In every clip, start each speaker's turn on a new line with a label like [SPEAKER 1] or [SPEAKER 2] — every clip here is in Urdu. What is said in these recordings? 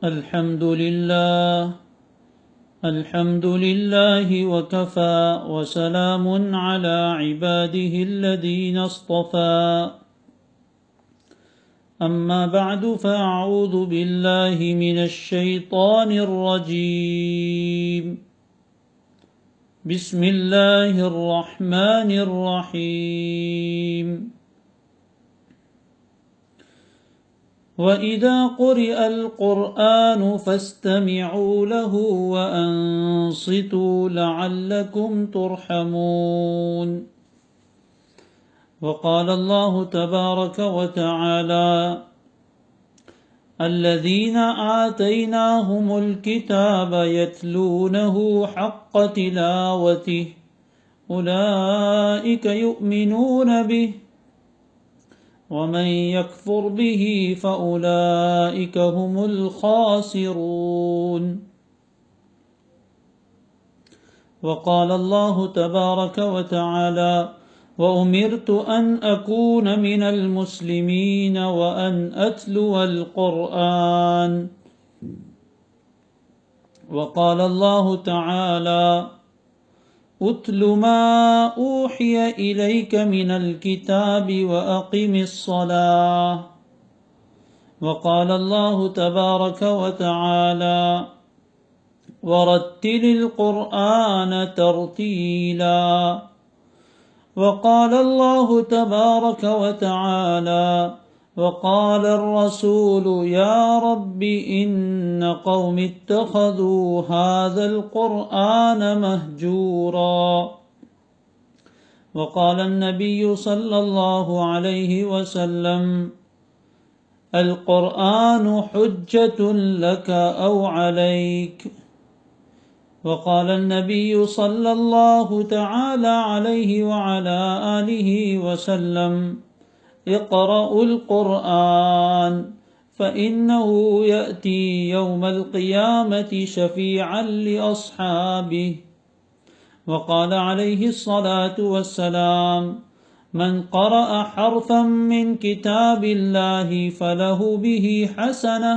[SPEAKER 1] الحمد لله وكفى وسلام على عباده الذين اصطفى أما بعد فأعوذ بالله من الشيطان الرجيم بسم الله الرحمن الرحيم وَإِذَا قُرِئَ الْقُرْآنُ فَاسْتَمِعُوا لَهُ وَأَنصِتُوا لَعَلَّكُمْ تُرْحَمُونَ وقال الله تبارك وتعالى الذين آتيناهم الكتاب يتلونه حق تلاوته أولئك يؤمنون به ومن يكفر به فأولئك هم الخاسرون وقال الله تبارك وتعالى وأمرت أن أكون من المسلمين وأن أتلو القرآن وقال الله تعالى اتل ما أوحي إليك من الكتاب وأقم الصلاة وقال الله تبارك وتعالى ورتل القرآن ترتيلا وقال الله تبارك وتعالى وقال الرسول يا رب إن قوم اتخذوا هذا القرآن مهجورا وقال النبي صلى الله عليه وسلم القرآن حجة لك أو عليك وقال النبي صلى الله تعالى عليه وعلى آله وسلم اقرأوا القرآن فإنه يأتي يوم القيامة شفيعا لأصحابه وقال عليه الصلاة والسلام من قرأ حرفا من كتاب الله فله به حسنة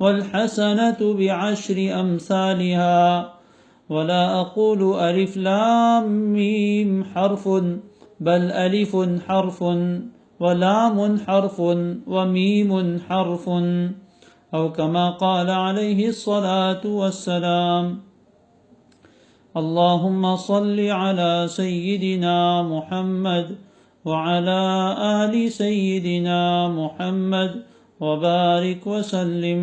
[SPEAKER 1] والحسنة بعشر أمثالها ولا أقول ألف لام ميم حرف بل ألف حرف ولام حرف وميم حرف أو كما قال عليه الصلاة والسلام اللهم صل على سيدنا محمد وعلى آل سيدنا محمد وبارك وسلم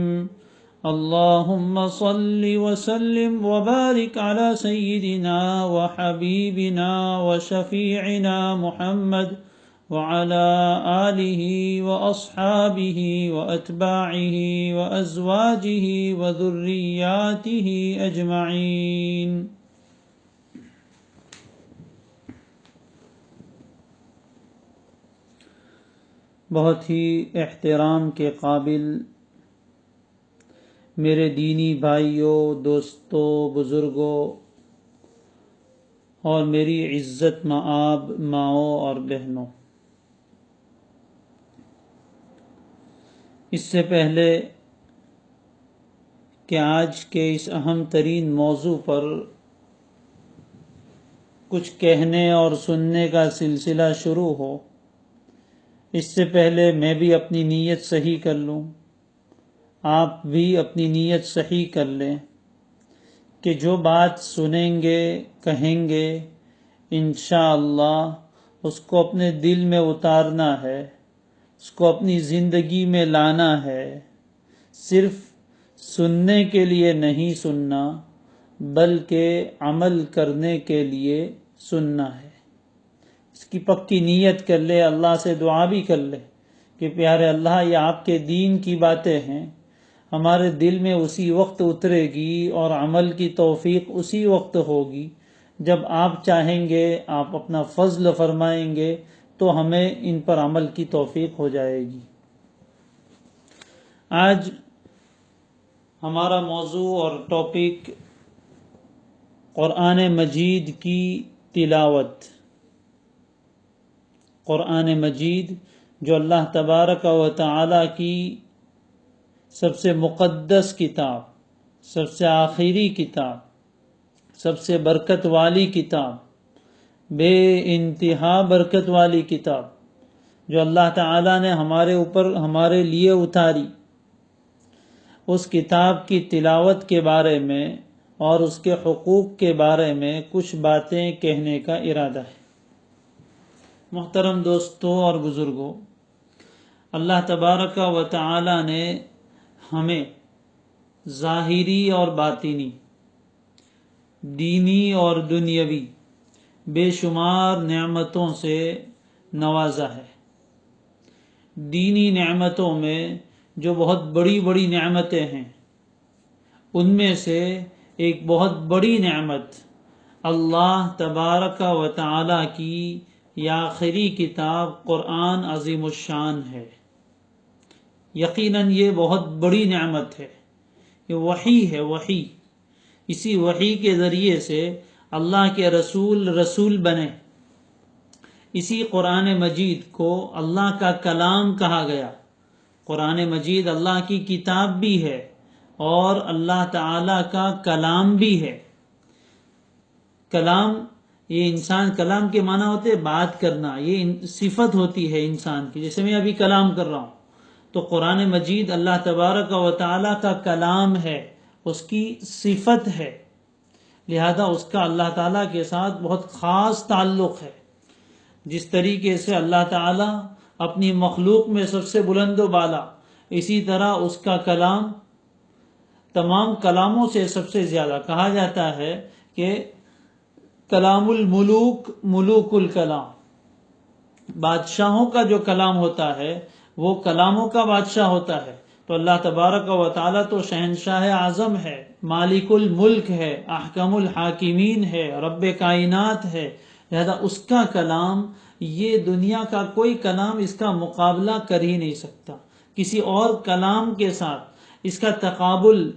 [SPEAKER 1] اللهم صل وسلم وبارك على سيدنا وحبيبنا وشفيعنا محمد وعلى آله وأصحابه وأتباعه وأزواجه وذرياته أجمعين بہت ہی احترام کے قابل میرے دینی بھائیوں، دوستوں، بزرگوں اور میری عزت مآب ماؤں اور بہنوں، اس سے پہلے کہ آج کے اس اہم ترین موضوع پر کچھ کہنے اور سننے کا سلسلہ شروع ہو، اس سے پہلے میں بھی اپنی نیت صحیح کر لوں، آپ بھی اپنی نیت صحیح کر لیں کہ جو بات سنیں گے، کہیں گے، انشاءاللہ اس کو اپنے دل میں اتارنا ہے، اس کو اپنی زندگی میں لانا ہے۔ صرف سننے کے لیے نہیں سننا، بلکہ عمل کرنے کے لیے سننا ہے۔ اس کی پکی نیت کر لے، اللہ سے دعا بھی کر لے کہ پیارے اللہ، یہ آپ کے دین کی باتیں ہیں، ہمارے دل میں اسی وقت اترے گی اور عمل کی توفیق اسی وقت ہوگی جب آپ چاہیں گے، آپ اپنا فضل فرمائیں گے تو ہمیں ان پر عمل کی توفیق ہو جائے گی۔ آج ہمارا موضوع اور ٹاپک قرآن مجید کی تلاوت، قرآن مجید جو اللہ تبارک و تعالی کی سب سے مقدس کتاب، سب سے آخری کتاب، سب سے برکت والی کتاب، بے انتہا برکت والی کتاب جو اللہ تعالیٰ نے ہمارے اوپر ہمارے لیے اتاری، اس کتاب کی تلاوت کے بارے میں اور اس کے حقوق کے بارے میں کچھ باتیں کہنے کا ارادہ ہے۔ محترم دوستوں اور بزرگوں، اللہ تبارک و تعالی نے ہمیں ظاہری اور باطنی، دینی اور دنیاوی بے شمار نعمتوں سے نوازا ہے۔ دینی نعمتوں میں جو بہت بڑی بڑی نعمتیں ہیں، ان میں سے ایک بہت بڑی نعمت اللہ تبارک و تعالی کی یہ آخری کتاب قرآن عظیم الشان ہے۔ یقیناً یہ بہت بڑی نعمت ہے، یہ وحی ہے، وحی۔ اسی وحی کے ذریعے سے اللہ کے رسول بنے۔ اسی قرآن مجید کو اللہ کا کلام کہا گیا۔ قرآن مجید اللہ کی کتاب بھی ہے اور اللہ تعالی کا کلام بھی ہے۔ کلام، یہ انسان، کلام کے معنی ہوتے بات کرنا، یہ صفت ہوتی ہے انسان کی، جیسے میں ابھی کلام کر رہا ہوں تو قرآن مجید اللہ تبارک و تعالی کا کلام ہے، اس کی صفت ہے، لہذا اس کا اللہ تعالیٰ کے ساتھ بہت خاص تعلق ہے۔ جس طریقے سے اللہ تعالیٰ اپنی مخلوق میں سب سے بلند و بالا، اسی طرح اس کا کلام تمام کلاموں سے سب سے زیادہ۔ کہا جاتا ہے کہ کلام الملوک ملوک الکلام، بادشاہوں کا جو کلام ہوتا ہے وہ کلاموں کا بادشاہ ہوتا ہے۔ تو اللہ تبارک و تعالیٰ تو شہنشاہ اعظم ہے، مالک الملک ہے، احکم الحاکمین ہے، رب کائنات ہے، لہذا اس کا کلام، یہ دنیا کا کوئی کلام اس کا مقابلہ کر ہی نہیں سکتا۔ کسی اور کلام کے ساتھ اس کا تقابل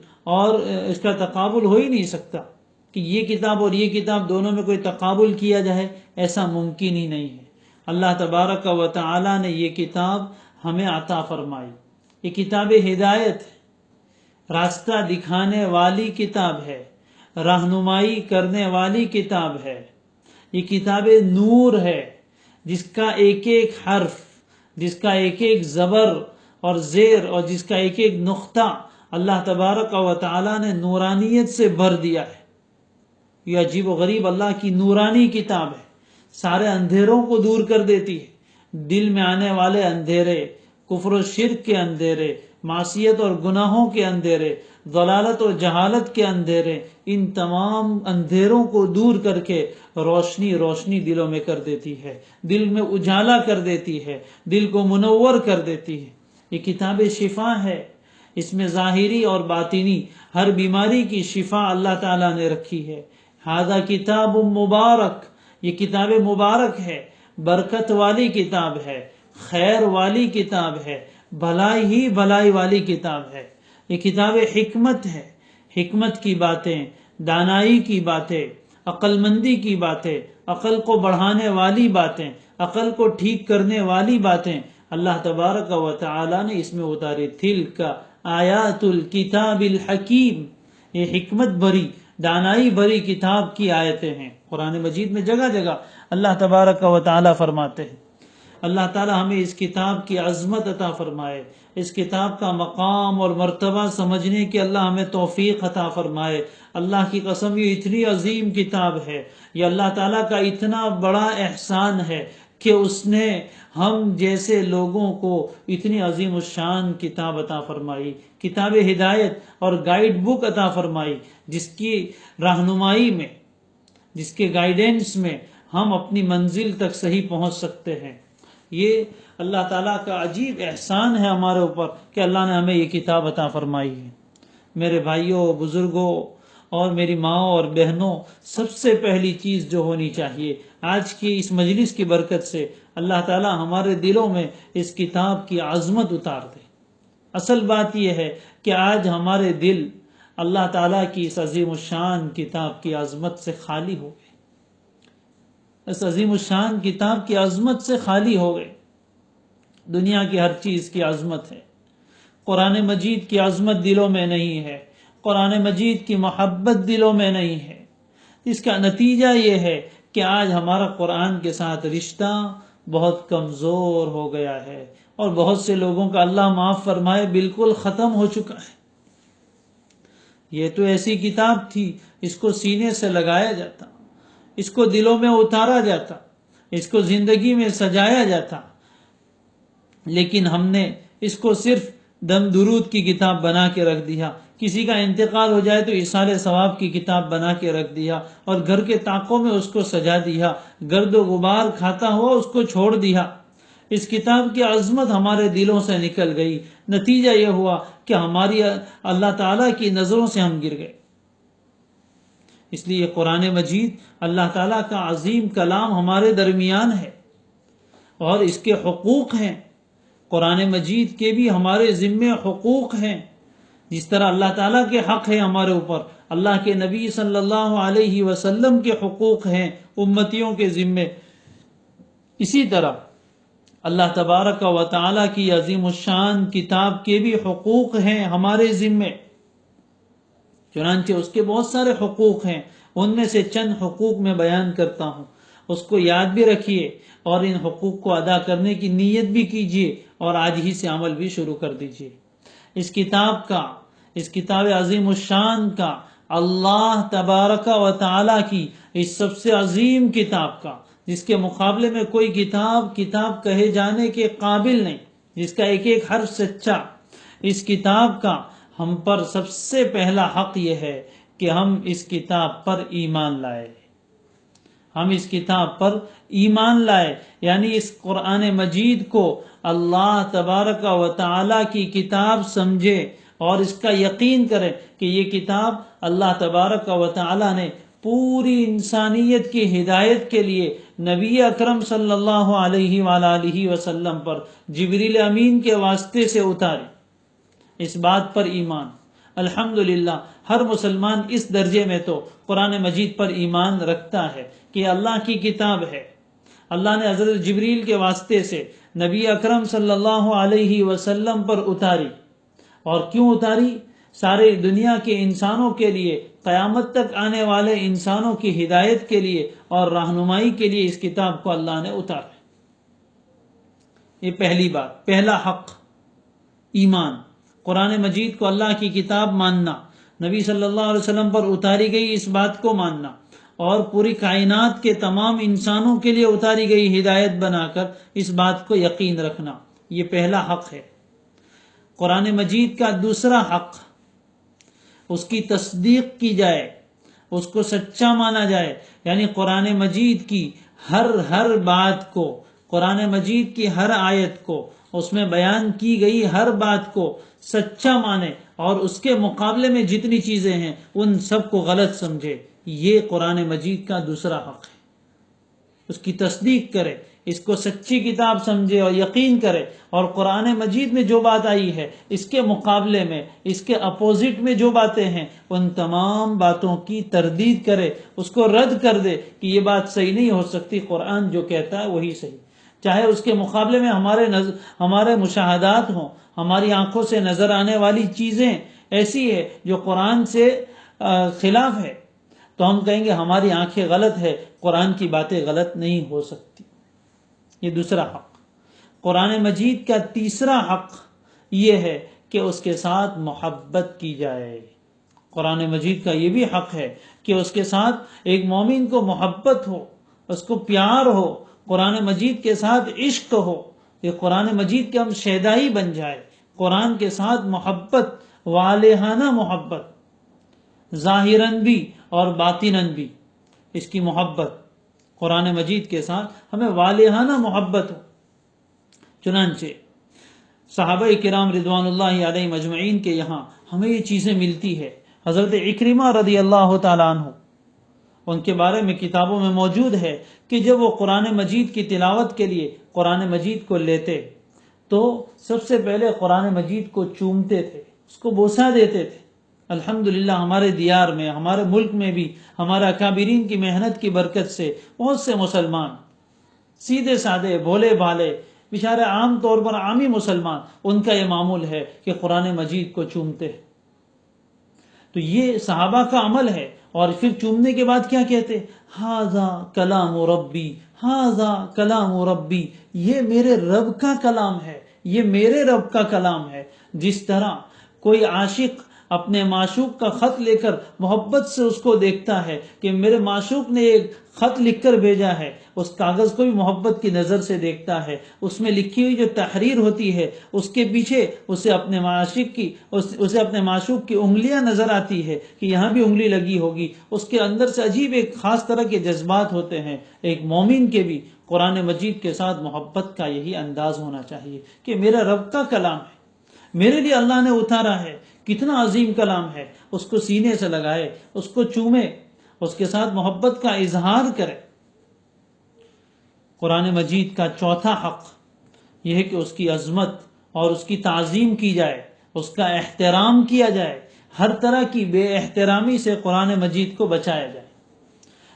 [SPEAKER 1] ہو ہی نہیں سکتا کہ یہ کتاب اور یہ کتاب دونوں میں کوئی تقابل کیا جائے، ایسا ممکن ہی نہیں ہے۔ اللہ تبارک و تعالی نے یہ کتاب ہمیں عطا فرمائی۔ یہ کتاب ہدایت ہے، راستہ دکھانے والی کتاب ہے، رہنمائی کرنے والی کتاب ہے۔ یہ کتاب نور ہے، جس کا ایک ایک حرف، جس کا ایک ایک زبر اور زیر اور جس کا ایک ایک نقطہ اللہ تبارک و تعالی نے نورانیت سے بھر دیا ہے۔ یہ عجیب و غریب اللہ کی نورانی کتاب ہے، سارے اندھیروں کو دور کر دیتی ہے۔ دل میں آنے والے اندھیرے، کفر و شرک کے اندھیرے، معصیت اور گناہوں کے اندھیرے، ضلالت اور جہالت کے اندھیرے، ان تمام اندھیروں کو دور کر کے روشنی دلوں میں کر دیتی ہے، دل میں اجالا کر دیتی ہے، دل کو منور کر دیتی ہے۔ یہ کتاب شفا ہے، اس میں ظاہری اور باطنی ہر بیماری کی شفا اللہ تعالیٰ نے رکھی ہے۔ ھذا کتاب مبارک، یہ کتاب مبارک ہے، برکت والی کتاب ہے، خیر والی کتاب ہے، بھلائی والی کتاب ہے۔ یہ کتاب حکمت ہے، حکمت کی باتیں، دانائی کی باتیں، عقل مندی کی باتیں، عقل کو بڑھانے والی باتیں، عقل کو ٹھیک کرنے والی باتیں اللہ تبارک و تعالی نے اس میں اتاری۔ تلک آیات الکتاب الحکیم، یہ حکمت بھری، دانائی بھری کتاب کی آیتیں ہیں۔ قرآن مجید میں جگہ جگہ اللہ تبارک و تعالی فرماتے ہیں۔ اللہ تعالی ہمیں اس کتاب کی عظمت عطا فرمائے، اس کتاب کا مقام اور مرتبہ سمجھنے کی اللہ ہمیں توفیق عطا فرمائے۔ اللہ کی قسم، یہ اتنی عظیم کتاب ہے، یہ اللہ تعالیٰ کا اتنا بڑا احسان ہے کہ اس نے ہم جیسے لوگوں کو اتنی عظیم الشان کتاب عطا فرمائی، کتاب ہدایت اور گائیڈ بک عطا فرمائی، جس کی رہنمائی میں، جس کے گائیڈنس میں ہم اپنی منزل تک صحیح پہنچ سکتے ہیں۔ یہ اللہ تعالیٰ کا عجیب احسان ہے ہمارے اوپر کہ اللہ نے ہمیں یہ کتاب عطا فرمائی ہے۔ میرے بھائیوں، بزرگوں اور میری ماں اور بہنوں، سب سے پہلی چیز جو ہونی چاہیے، آج کی اس مجلس کی برکت سے اللہ تعالیٰ ہمارے دلوں میں اس کتاب کی عظمت اتار دے۔ اصل بات یہ ہے کہ آج ہمارے دل اللہ تعالیٰ کی اس عظیم الشان کتاب کی عظمت سے خالی ہو گئے، اس عظیم الشان کتاب کی عظمت سے خالی ہو گئے۔ دنیا کی ہر چیز کی عظمت ہے، قرآن مجید کی عظمت دلوں میں نہیں ہے، قرآن مجید کی محبت دلوں میں نہیں ہے، اس کا نتیجہ یہ ہے کہ آج ہمارا قرآن کے ساتھ رشتہ بہت کمزور ہو گیا ہے، اور بہت سے لوگوں کا اللہ معاف فرمائے بالکل ختم ہو چکا ہے۔ یہ تو ایسی کتاب تھی، اس کو سینے سے لگایا جاتا، اس کو دلوں میں اتارا جاتا، اس کو زندگی میں سجایا جاتا، لیکن ہم نے اس کو صرف دم درود کی کتاب بنا کے رکھ دیا، کسی کا انتقال ہو جائے تو ایصال ثواب کی کتاب بنا کے رکھ دیا، اور گھر کے طاقوں میں اس کو سجا دیا، گرد و غبار کھاتا ہوا اس کو چھوڑ دیا۔ اس کتاب کی عظمت ہمارے دلوں سے نکل گئی، نتیجہ یہ ہوا کہ ہماری اللہ تعالیٰ کی نظروں سے ہم گر گئے۔ اس لیے قرآن مجید اللہ تعالیٰ کا عظیم کلام ہمارے درمیان ہے، اور اس کے حقوق ہیں، قرآن مجید کے بھی ہمارے ذمے حقوق ہیں۔ جس طرح اللہ تعالیٰ کے حق ہے ہمارے اوپر، اللہ کے نبی صلی اللہ علیہ وسلم کے حقوق ہیں امتیوں کے ذمے، اسی طرح اللہ تبارک و تعالیٰ کی عظیم الشان کتاب کے بھی حقوق ہیں ہمارے ذمے۔ چنانچہ اس کے بہت سارے حقوق ہیں، ان میں سے چند حقوق میں بیان کرتا ہوں، اس کو یاد بھی رکھیے اور ان حقوق کو ادا کرنے کی نیت بھی کیجیے، اور آج ہی سے عمل بھی شروع کر دیجیے۔ اس کتاب عظیم الشان کا، اللہ تبارک و تعالیٰ کی اس سب سے عظیم کتاب کا، جس کے مقابلے میں کوئی کتاب کہے جانے کے قابل نہیں، جس کا ایک ایک حرف سچا، اس کتاب کا ہم پر سب سے پہلا حق یہ ہے کہ ہم اس کتاب پر ایمان لائے، ہم اس کتاب پر ایمان لائے، یعنی اس قرآن مجید کو اللہ تبارک و تعالیٰ کی کتاب سمجھے اور اس کا یقین کرے کہ یہ کتاب اللہ تبارک و تعالیٰ نے پوری انسانیت کی ہدایت کے لیے نبی اکرم صلی اللہ علیہ وآلہ وسلم پر جبریل امین کے واسطے سے اتاری۔ اس بات پر ایمان، الحمدللہ ہر مسلمان اس درجے میں تو قرآن مجید پر ایمان رکھتا ہے کہ اللہ کی کتاب ہے، اللہ نے حضرت جبریل کے واسطے سے نبی اکرم صلی اللہ علیہ وسلم پر اتاری۔ اور کیوں اتاری؟ سارے دنیا کے انسانوں کے لیے، قیامت تک آنے والے انسانوں کی ہدایت کے لیے اور رہنمائی کے لیے اس کتاب کو اللہ نے اتارا۔ یہ پہلی بات، پہلا حق، ایمان، قرآن مجید کو اللہ کی کتاب ماننا، نبی صلی اللہ علیہ وسلم پر اتاری گئی اس بات کو ماننا، اور پوری کائنات کے تمام انسانوں کے لیے اتاری گئی ہدایت بنا کر اس بات کو یقین رکھنا، یہ پہلا حق ہے۔ قرآن مجید کا دوسرا حق، اس کی تصدیق کی جائے، اس کو سچا مانا جائے، یعنی قرآن مجید کی ہر بات کو، قرآن مجید کی ہر آیت کو، اس میں بیان کی گئی ہر بات کو سچا مانے، اور اس کے مقابلے میں جتنی چیزیں ہیں ان سب کو غلط سمجھے، یہ قرآن مجید کا دوسرا حق ہے۔ اس کی تصدیق کرے، اس کو سچی کتاب سمجھے اور یقین کرے، اور قرآن مجید میں جو بات آئی ہے اس کے مقابلے میں، اس کے اپوزٹ میں جو باتیں ہیں ان تمام باتوں کی تردید کرے، اس کو رد کر دے کہ یہ بات صحیح نہیں ہو سکتی، قرآن جو کہتا ہے وہی صحیح، چاہے اس کے مقابلے میں ہمارے مشاہدات ہوں، ہماری آنکھوں سے نظر آنے والی چیزیں ایسی ہے جو قرآن سے خلاف ہے، تو ہم کہیں گے ہماری آنکھیں غلط ہے، قرآن کی باتیں غلط نہیں ہو سکتی۔ یہ دوسرا حق۔ قرآن مجید کا تیسرا حق یہ ہے کہ اس کے ساتھ محبت کی جائے۔ قرآن مجید کا یہ بھی حق ہے کہ اس کے ساتھ ایک مومن کو محبت ہو، اس کو پیار ہو، قرآن مجید کے ساتھ عشق ہو، یہ قرآن مجید کے ہم شیدائی بن جائے، قرآن کے ساتھ محبت، والہانہ محبت، ظاہراً بھی اور باطناً بھی، اس کی محبت قرآن مجید کے ساتھ ہمیں والہانہ محبت ہو۔ چنانچہ صحابہ کرام رضوان اللہ علیہ مجمعین کے یہاں ہمیں یہ چیزیں ملتی ہے۔ حضرت عکرمہ رضی اللہ تعالیٰ عنہ، ان کے بارے میں کتابوں میں موجود ہے کہ جب وہ قرآن مجید کی تلاوت کے لیے قرآن مجید کو لیتے تو سب سے پہلے قرآن مجید کو چومتے تھے، اس کو بوسہ دیتے تھے۔ الحمدللہ ہمارے دیار میں، ہمارے ملک میں بھی ہمارے اکابرین کی محنت کی برکت سے بہت سے مسلمان سیدھے سادے بھولے بھالے بیچارے عام طور پر عامی مسلمان، ان کا یہ معمول ہے کہ قرآن مجید کو چومتے ہیں۔ تو یہ صحابہ کا عمل ہے، اور پھر چومنے کے بعد کیا کہتے؟ ھذا کلام ربی، ھذا کلام ربی، یہ میرے رب کا کلام ہے، یہ میرے رب کا کلام ہے۔ جس طرح کوئی عاشق اپنے معشوق کا خط لے کر محبت سے اس کو دیکھتا ہے کہ میرے معشوق نے ایک خط لکھ کر بھیجا ہے، اس کاغذ کو بھی محبت کی نظر سے دیکھتا ہے، اس میں لکھی ہوئی جو تحریر ہوتی ہے اس کے پیچھے اسے اپنے معشوق کی انگلیاں نظر آتی ہے کہ یہاں بھی انگلی لگی ہوگی، اس کے اندر سے عجیب ایک خاص طرح کے جذبات ہوتے ہیں۔ ایک مومن کے بھی قرآن مجید کے ساتھ محبت کا یہی انداز ہونا چاہیے کہ میرا رب کا کلام ہے، میرے لیے اللہ نے اتارا ہے، کتنا عظیم کلام ہے، اس کو سینے سے لگائے، اس کو چومے، اس کے ساتھ محبت کا اظہار کرے۔ قرآن مجید کا چوتھا حق یہ ہے کہ اس کی عظمت اور اس کی تعظیم کی جائے، اس کا احترام کیا جائے، ہر طرح کی بے احترامی سے قرآن مجید کو بچایا جائے۔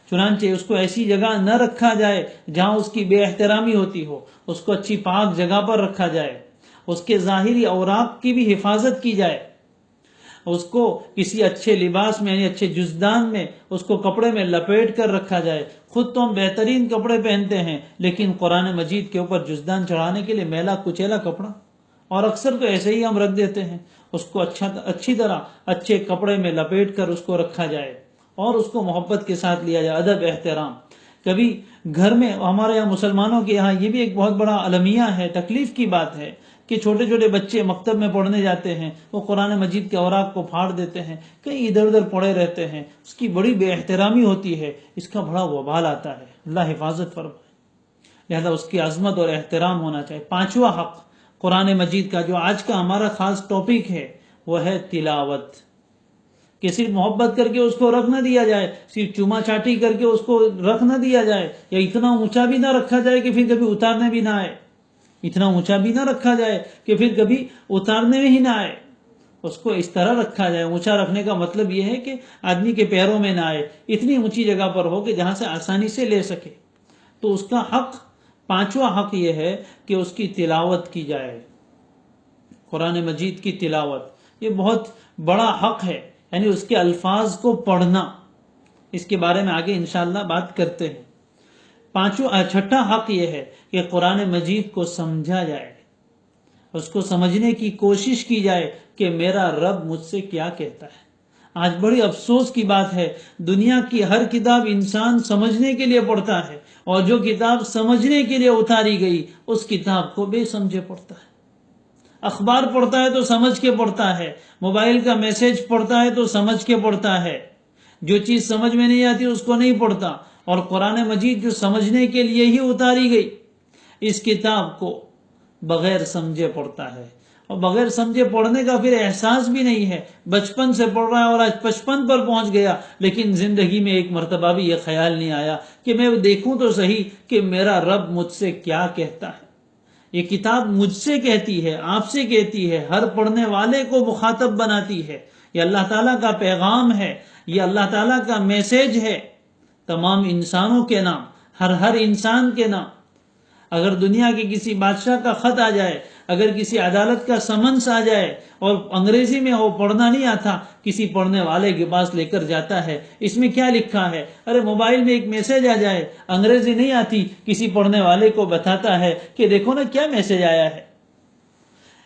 [SPEAKER 1] چنانچہ اس کو ایسی جگہ نہ رکھا جائے جہاں اس کی بے احترامی ہوتی ہو، اس کو اچھی پاک جگہ پر رکھا جائے، اس کے ظاہری اوراق کی بھی حفاظت کی جائے، اس کو کسی اچھے لباس میں، یعنی اچھے جزدان میں، اس کو کپڑے میں لپیٹ کر رکھا جائے۔ خود تو ہم بہترین کپڑے پہنتے ہیں، لیکن قرآن مجید کے اوپر جزدان چڑھانے کے لیے میلا کچیلا کپڑا، اور اکثر تو ایسے ہی ہم رکھ دیتے ہیں۔ اس کو اچھی طرح اچھے کپڑے میں لپیٹ کر اس کو رکھا جائے، اور اس کو محبت کے ساتھ لیا جائے، ادب احترام۔ کبھی گھر میں، ہمارے یہاں مسلمانوں کے یہاں یہ بھی ایک بہت بڑا المیہ ہے، تکلیف کی بات ہے کہ چھوٹے چھوٹے بچے مکتب میں پڑھنے جاتے ہیں، وہ قرآن مجید کے اوراق کو پھاڑ دیتے ہیں، کہیں ادھر ادھر پڑے رہتے ہیں، اس کی بڑی بے احترامی ہوتی ہے، اس کا بڑا وبال آتا ہے، اللہ حفاظت فرمائے۔ لہذا اس کی عظمت اور احترام ہونا چاہیے۔ پانچواں حق قرآن مجید کا، جو آج کا ہمارا خاص ٹاپک ہے، وہ ہے تلاوت، کہ صرف محبت کر کے اس کو رکھ نہ دیا جائے، صرف چوما چاٹی کر کے اس کو رکھ نہ دیا جائے، یا اتنا اونچا بھی نہ رکھا جائے کہ پھر کبھی اتارنے بھی نہ آئے، اتنا اونچا بھی نہ رکھا جائے کہ پھر کبھی اتارنے میں ہی نہ آئے۔ اس کو اس طرح رکھا جائے، اونچا رکھنے کا مطلب یہ ہے کہ آدمی کے پیروں میں نہ آئے، اتنی اونچی جگہ پر ہو کہ جہاں سے آسانی سے لے سکے۔ تو اس کا حق، پانچواں حق یہ ہے کہ اس کی تلاوت کی جائے، قرآن مجید کی تلاوت، یہ بہت بڑا حق ہے، یعنی اس کے الفاظ کو پڑھنا۔ اس کے بارے میں آگے انشاءاللہ بات کرتے ہیں۔ چھٹا حق یہ ہے کہ قرآن مجید کو سمجھا جائے، اس کو سمجھنے کی کوشش کی جائے کہ میرا رب مجھ سے کیا کہتا ہے۔ آج بڑی افسوس کی بات ہے، دنیا کی ہر کتاب انسان سمجھنے کے لیے پڑھتا ہے، اور جو کتاب سمجھنے کے لیے اتاری گئی اس کتاب کو بے سمجھے پڑھتا ہے۔ اخبار پڑھتا ہے تو سمجھ کے پڑھتا ہے، موبائل کا میسج پڑھتا ہے تو سمجھ کے پڑھتا ہے، جو چیز سمجھ میں نہیں آتی اس کو نہیں پڑھتا۔ اور قرآن مجید جو سمجھنے کے لیے ہی اتاری گئی، اس کتاب کو بغیر سمجھے پڑھتا ہے، اور بغیر سمجھے پڑھنے کا پھر احساس بھی نہیں ہے۔ بچپن سے پڑھ رہا ہے اور آج 55 پر پہنچ گیا، لیکن زندگی میں ایک مرتبہ بھی یہ خیال نہیں آیا کہ میں دیکھوں تو صحیح کہ میرا رب مجھ سے کیا کہتا ہے۔ یہ کتاب مجھ سے کہتی ہے، آپ سے کہتی ہے، ہر پڑھنے والے کو مخاطب بناتی ہے۔ یہ اللہ تعالیٰ کا پیغام ہے، یہ اللہ تعالیٰ کا میسج ہے، تمام انسانوں کے نام، ہر انسان کے نام۔ اگر دنیا کے کسی بادشاہ کا خط آ جائے، اگر کسی عدالت کا سمنس آ جائے اور انگریزی میں وہ پڑھنا نہیں آتا، کسی پڑھنے والے کے پاس لے کر جاتا ہے، اس میں کیا لکھا ہے؟ ارے موبائل میں ایک میسج آ جائے، انگریزی نہیں آتی، کسی پڑھنے والے کو بتاتا ہے کہ دیکھو نا کیا میسج آیا ہے۔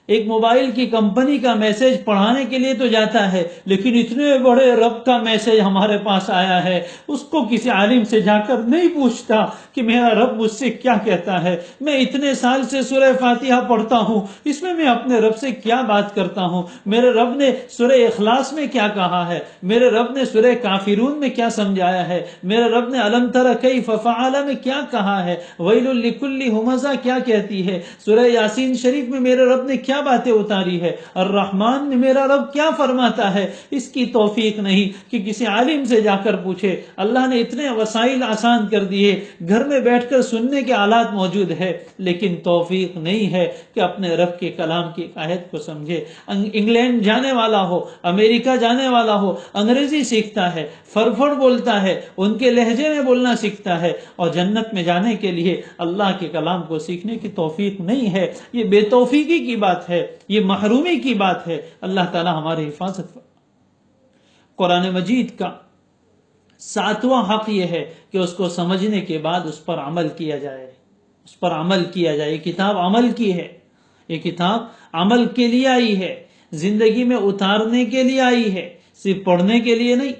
[SPEAKER 1] ایک موبائل کی کمپنی کا میسج پڑھانے کے لیے تو جاتا ہے، لیکن اتنے بڑے رب کا میسج ہمارے پاس آیا ہے، اس کو کسی عالم سے جا کر نہیں پوچھتا کہ میرا رب مجھ سے کیا کہتا ہے۔ میں اتنے سال سے سورہ فاتحہ پڑھتا ہوں، اس میں اپنے رب سے کیا بات کرتا ہوں، میرے رب نے سورہ اخلاص میں کیا کہا ہے، میرے رب نے سورہ کافرون میں کیا سمجھایا ہے، میرے رب نے الم تر کیف فعل میں کیا کہا ہے، ویل لکل ہمزہ کیا کہتی ہے، سورہ یاسین شریف میں میرے رب نے کیا کیا باتیں اتاری ہے، الرحمن میں میرا رب کیا فرماتا ہے، اس کی توفیق نہیں کہ کسی عالم سے جا کر پوچھے۔ اللہ نے اتنے وسائل آسان کر دیے، گھر میں بیٹھ کر سننے کے آلات موجود ہے، لیکن توفیق نہیں ہے کہ اپنے رب کے کلام کی آیت کو سمجھے۔ انگلینڈ جانے والا ہو، امریکہ جانے والا ہو، انگریزی سیکھتا ہے، فرفڑ بولتا ہے، ان کے لہجے میں بولنا سیکھتا ہے، اور جنت میں جانے کے لیے اللہ کے کلام کو سیکھنے کی توفیق نہیں ہے۔ یہ بے توفیقی کی بات ہے، یہ محرومی کی بات ہے۔ اللہ تعالی ہماری حفاظت فرمائے۔ قرآن مجید کا 7واں حق یہ ہے کہ اس کو سمجھنے کے بعد اس پر عمل کیا جائے، اس پر عمل کیا جائے۔ یہ کتاب عمل کی ہے، یہ کتاب عمل کے لیے آئی ہے، زندگی میں اتارنے کے لیے آئی ہے، صرف پڑھنے کے لیے نہیں۔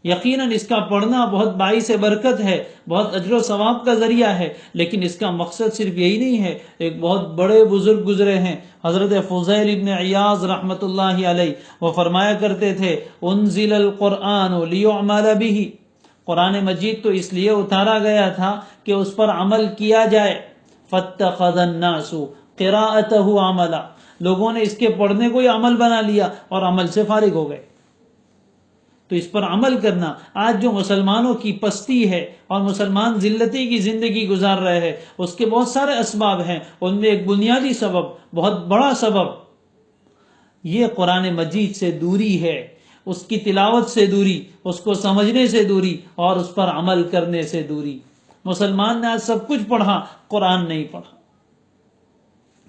[SPEAKER 1] یقیناً اس کا پڑھنا بہت باعث برکت ہے، بہت اجر و ثواب کا ذریعہ ہے، لیکن اس کا مقصد صرف یہی نہیں ہے۔ ایک بہت بڑے بزرگ گزرے ہیں، حضرت فضیل ابن عیاض رحمۃ اللہ علیہ، وہ فرمایا کرتے تھے انزل القرآن لیعمل بہ، قرآن مجید تو اس لیے اتارا گیا تھا کہ اس پر عمل کیا جائے۔ فاتخذ الناس قراءته عملا، لوگوں نے اس کے پڑھنے کو ہی عمل بنا لیا اور عمل سے فارغ ہو گئے۔ تو اس پر عمل کرنا، آج جو مسلمانوں کی پستی ہے اور مسلمان ذلتی کی زندگی گزار رہے ہیں، اس کے بہت سارے اسباب ہیں، ان میں ایک بنیادی سبب، بہت بڑا سبب، یہ قرآن مجید سے دوری ہے، اس کی تلاوت سے دوری، اس کو سمجھنے سے دوری اور اس پر عمل کرنے سے دوری۔ مسلمان نے آج سب کچھ پڑھا، قرآن نہیں پڑھا،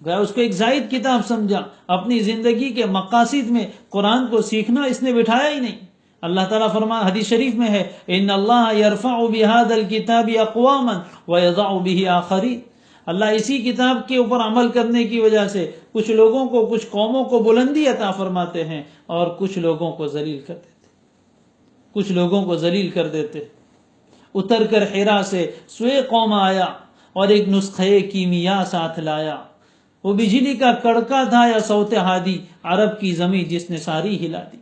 [SPEAKER 1] گیا اس کو ایک زائد کتاب سمجھا، اپنی زندگی کے مقاصد میں قرآن کو سیکھنا اس نے بٹھایا ہی نہیں۔ اللہ تعالیٰ فرما حدیث شریف میں ہے ان اللہ یرفع بہذا الکتاب اقواما ویضع بہ آخرین، اللہ اسی کتاب کے اوپر عمل کرنے کی وجہ سے کچھ لوگوں کو، کچھ قوموں کو بلندی عطا فرماتے ہیں اور کچھ لوگوں کو ذلیل کر دیتے، کچھ لوگوں کو ذلیل کر دیتے۔ اتر کر حرا سے سوئے قوم آیا اور ایک نسخے کیمیا ساتھ لایا، وہ بجلی کا کڑکا تھا یا صوت ہادی، عرب کی زمین جس نے ساری ہلا دی۔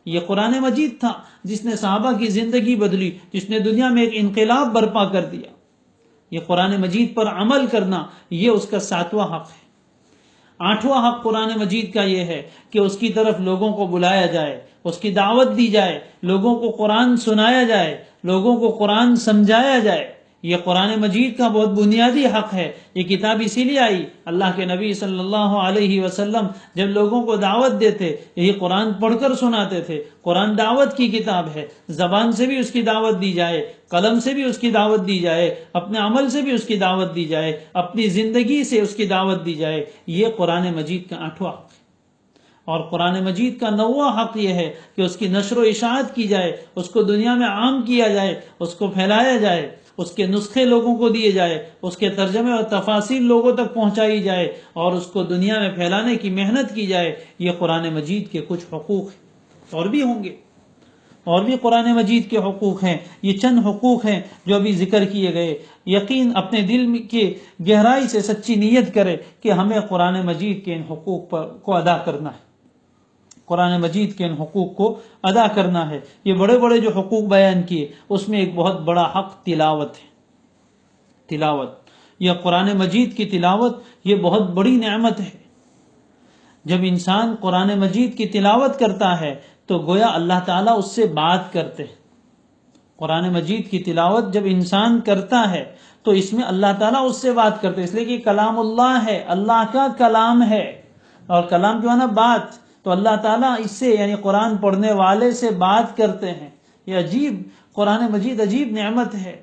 [SPEAKER 1] یہ قرآن مجید تھا جس نے صحابہ کی زندگی بدلی، جس نے دنیا میں ایک انقلاب برپا کر دیا۔ یہ قرآن مجید پر عمل کرنا، یہ اس کا 7واں حق ہے۔ 8واں حق قرآن مجید کا یہ ہے کہ اس کی طرف لوگوں کو بلایا جائے، اس کی دعوت دی جائے، لوگوں کو قرآن سنایا جائے، لوگوں کو قرآن سمجھایا جائے۔ یہ قرآن مجید کا بہت بنیادی حق ہے۔ یہ کتاب اسی لیے آئی، اللہ کے نبی صلی اللہ علیہ وسلم جب لوگوں کو دعوت دیتے، یہی قرآن پڑھ کر سناتے تھے۔ قرآن دعوت کی کتاب ہے، زبان سے بھی اس کی دعوت دی جائے، قلم سے بھی اس کی دعوت دی جائے، اپنے عمل سے بھی اس کی دعوت دی جائے، اپنی زندگی سے اس کی دعوت دی جائے۔ یہ قرآن مجید کا 8واں حق ہے۔ اور قرآن مجید کا 9واں حق یہ ہے کہ اس کی نشر و اشاعت کی جائے، اس کو دنیا میں عام کیا جائے، اس کو پھیلایا جائے، اس کے نسخے لوگوں کو دیے جائے، اس کے ترجمے اور تفاسیر لوگوں تک پہنچائی جائے اور اس کو دنیا میں پھیلانے کی محنت کی جائے۔ یہ قرآن مجید کے کچھ حقوق ہیں، اور بھی ہوں گے، اور بھی قرآن مجید کے حقوق ہیں۔ یہ چند حقوق ہیں جو ابھی ذکر کیے گئے۔ یقین اپنے دل کی گہرائی سے سچی نیت کرے کہ ہمیں قرآن مجید کے ان حقوق کو ادا کرنا ہے، قرآن مجید کے ان حقوق کو ادا کرنا ہے۔ یہ بڑے بڑے جو حقوق بیان کیے، اس میں ایک بہت بڑا حق تلاوت ہے۔ تلاوت، یہ قرآن مجید کی تلاوت، یہ بہت بڑی نعمت ہے۔ جب انسان قرآن مجید کی تلاوت کرتا ہے تو گویا اللہ تعالیٰ اس سے بات کرتے ہیں۔ قرآن مجید کی تلاوت جب انسان کرتا ہے تو اس میں اللہ تعالیٰ اس سے بات کرتے ہیں، اس لیے کہ کلام اللہ ہے، اللہ کا کلام ہے، اور کلام جو ہے نا بات، تو اللہ تعالیٰ اس سے یعنی قرآن پڑھنے والے سے بات کرتے ہیں۔ یہ عجیب، قرآن مجید عجیب نعمت ہے۔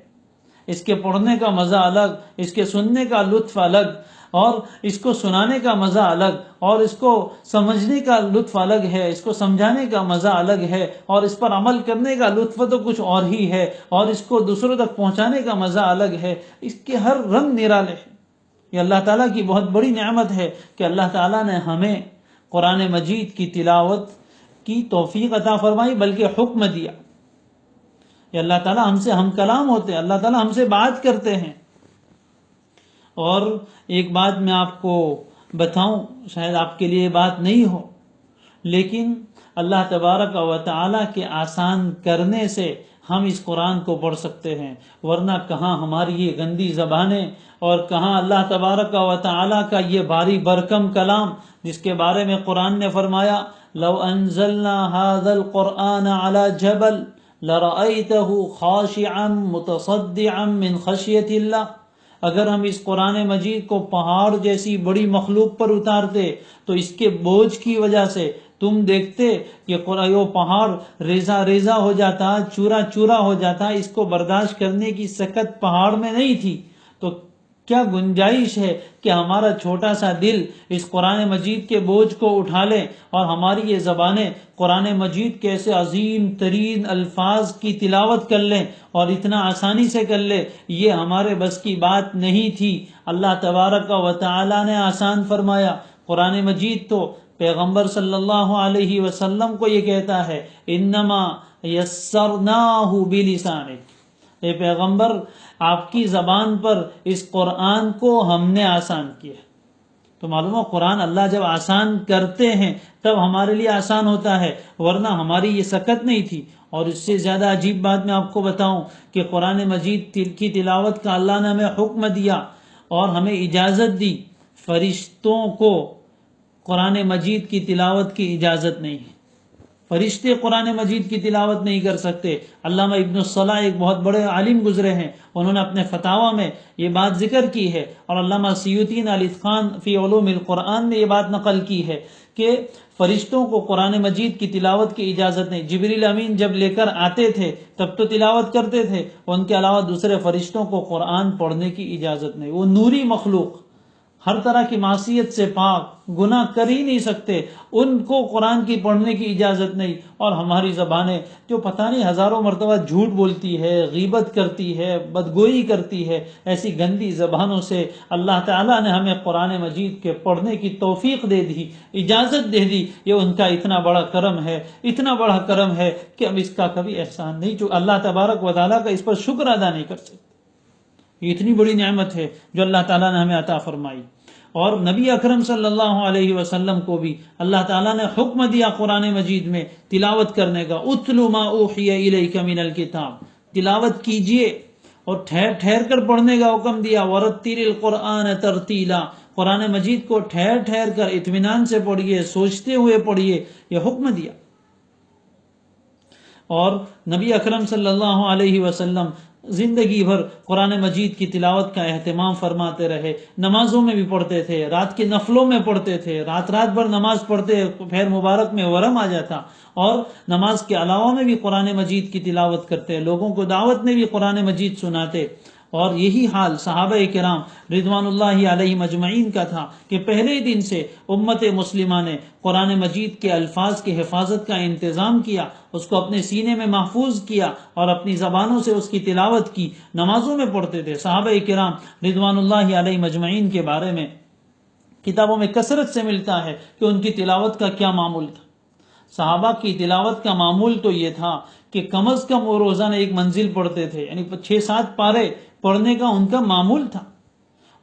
[SPEAKER 1] اس کے پڑھنے کا مزہ الگ، اس کے سننے کا لطف الگ، اور اس کو سنانے کا مزہ الگ، اور اس کو سمجھنے کا لطف الگ ہے، اس کو سمجھانے کا مزہ الگ ہے، اور اس پر عمل کرنے کا لطف تو کچھ اور ہی ہے، اور اس کو دوسروں تک پہنچانے کا مزہ الگ ہے۔ اس کے ہر رنگ نرالے ہیں۔ یہ اللہ تعالیٰ کی بہت بڑی نعمت ہے کہ اللہ تعالیٰ نے ہمیں قرآن مجید کی تلاوت کی توفیق عطا فرمائی، بلکہ حکم دیا۔ یہ اللہ تعالیٰ ہم سے ہم کلام ہوتے ہیں، اللہ تعالیٰ ہم سے بات کرتے ہیں۔ اور ایک بات میں آپ کو بتاؤں، شاید آپ کے لیے بات نہیں ہو، لیکن اللہ تبارک و تعالیٰ کے آسان کرنے سے ہم اس قرآن کو پڑھ سکتے ہیں، ورنہ کہاں ہماری یہ گندی زبانیں اور کہاں اللہ تبارک و تعالی کا یہ بھاری برکم کلام، جس کے بارے میں قرآن نے فرمایا لو انزلنا هذا القرآن على جبل لرأيته خاشعا متصدعا من خشية اللہ، اگر ہم اس قرآن مجید کو پہاڑ جیسی بڑی مخلوق پر اتارتے تو اس کے بوجھ کی وجہ سے تم دیکھتے کہ وہ پہاڑ ریزہ ریزہ ہو جاتا، چورا چورا ہو جاتا، اس کو برداشت کرنے کی سکت پہاڑ میں نہیں تھی۔ تو کیا گنجائش ہے کہ ہمارا چھوٹا سا دل اس قرآن مجید کے بوجھ کو اٹھا لے، اور ہماری یہ زبانیں قرآن مجید کے ایسے عظیم ترین الفاظ کی تلاوت کر لیں اور اتنا آسانی سے کر لے، یہ ہمارے بس کی بات نہیں تھی۔ اللہ تبارک و تعالی نے آسان فرمایا۔ قرآن مجید تو پیغمبر صلی اللہ علیہ وسلم کو یہ کہتا ہے انما یسرناہ بلسانک، اے پیغمبر آپ کی زبان پر اس قرآن کو ہم نے آسان کیا۔ تو معلوم ہو قرآن اللہ جب آسان کرتے ہیں تب ہمارے لیے آسان ہوتا ہے، ورنہ ہماری یہ سکت نہیں تھی۔ اور اس سے زیادہ عجیب بات میں آپ کو بتاؤں کہ قرآن مجید کی تلاوت کا اللہ نے ہمیں حکم دیا اور ہمیں اجازت دی، فرشتوں کو قرآن مجید کی تلاوت کی اجازت نہیں ہے۔ فرشتے قرآن مجید کی تلاوت نہیں کر سکتے۔ علامہ ابن الصلاح ایک بہت بڑے عالم گزرے ہیں، انہوں نے اپنے فتاوی میں یہ بات ذکر کی ہے، اور علامہ سیوطی نے الاتقان فی علوم القرآن میں یہ بات نقل کی ہے کہ فرشتوں کو قرآن مجید کی تلاوت کی اجازت نہیں۔ جبریل امین جب لے کر آتے تھے تب تو تلاوت کرتے تھے، ان کے علاوہ دوسرے فرشتوں کو قرآن پڑھنے کی اجازت نہیں۔ وہ نوری مخلوق، ہر طرح کی معصیت سے پاک، گناہ کر ہی نہیں سکتے، ان کو قرآن کی پڑھنے کی اجازت نہیں۔ اور ہماری زبانیں جو پتہ نہیں ہزاروں مرتبہ جھوٹ بولتی ہے، غیبت کرتی ہے، بدگوئی کرتی ہے، ایسی گندی زبانوں سے اللہ تعالیٰ نے ہمیں قرآن مجید کے پڑھنے کی توفیق دے دی، اجازت دے دی۔ یہ ان کا اتنا بڑا کرم ہے، اتنا بڑا کرم ہے کہ ہم اس کا کبھی احسان نہیں، جو اللہ تبارک و تعالیٰ کا اس پر شکر ادا نہیں کر سکتے۔ یہ اتنی بڑی نعمت ہے جو اللہ تعالیٰ نے ہمیں عطا فرمائی۔ اور نبی اکرم صلی اللہ علیہ وسلم کو بھی اللہ تعالیٰ نے حکم دیا قرآن مجید میں تلاوت کرنے کا، اتل ما اوحی الیک من الکتاب، تلاوت کیجئے اور ٹھہر ٹھہر کر پڑھنے کا حکم دیا، ورتل القرآن ترتیلا، قرآن مجید کو ٹھہر ٹھہر کر اطمینان سے پڑھیے، سوچتے ہوئے پڑھیے، یہ حکم دیا۔ اور نبی اکرم صلی اللہ علیہ وسلم زندگی بھر قرآن مجید کی تلاوت کا اہتمام فرماتے رہے، نمازوں میں بھی پڑھتے تھے، رات کے نفلوں میں پڑھتے تھے، رات رات بھر نماز پڑھتے، پیر مبارک میں ورم آ جاتا، اور نماز کے علاوہ میں بھی قرآن مجید کی تلاوت کرتے، لوگوں کو دعوت میں بھی قرآن مجید سناتے۔ اور یہی حال صحابہ کرام رضوان اللہ علیہم اجمعین کا تھا کہ پہلے دن سے امت مسلمہ نے قرآن مجید کے الفاظ کی حفاظت کا انتظام کیا، اس کو اپنے سینے میں محفوظ کیا اور اپنی زبانوں سے اس کی تلاوت کی، نمازوں میں پڑھتے تھے۔ صحابہ کرام رضوان اللہ علیہم اجمعین کے بارے میں کتابوں میں کثرت سے ملتا ہے کہ ان کی تلاوت کا کیا معمول تھا۔ صحابہ کی تلاوت کا معمول تو یہ تھا کہ کم از کم وہ روزانہ ایک منزل پڑھتے تھے، یعنی 6-7 پارے پڑھنے کا ان کا معمول تھا۔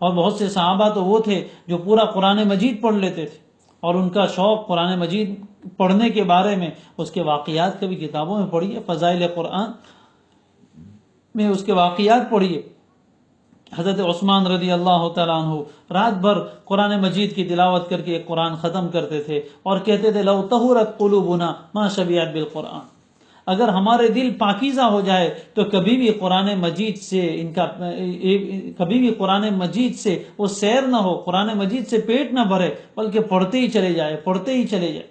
[SPEAKER 1] اور بہت سے صحابہ تو وہ تھے جو پورا قرآن مجید پڑھ لیتے تھے، اور ان کا شوق قرآن مجید پڑھنے کے بارے میں اس کے واقعات کبھی کتابوں میں پڑھیے، فضائل قرآن میں اس کے واقعات پڑھیے۔ حضرت عثمان رضی اللہ تعالیٰ عنہ رات بھر قرآن مجید کی تلاوت کر کے ایک قرآن ختم کرتے تھے اور کہتے تھے لو طہرت قلوبنا ما شبعت بالقرآن، اگر ہمارے دل پاکیزہ ہو جائے تو کبھی بھی قرآن مجید سے وہ سیر نہ ہو، قرآن مجید سے پیٹ نہ بھرے، بلکہ پڑھتے ہی چلے جائے۔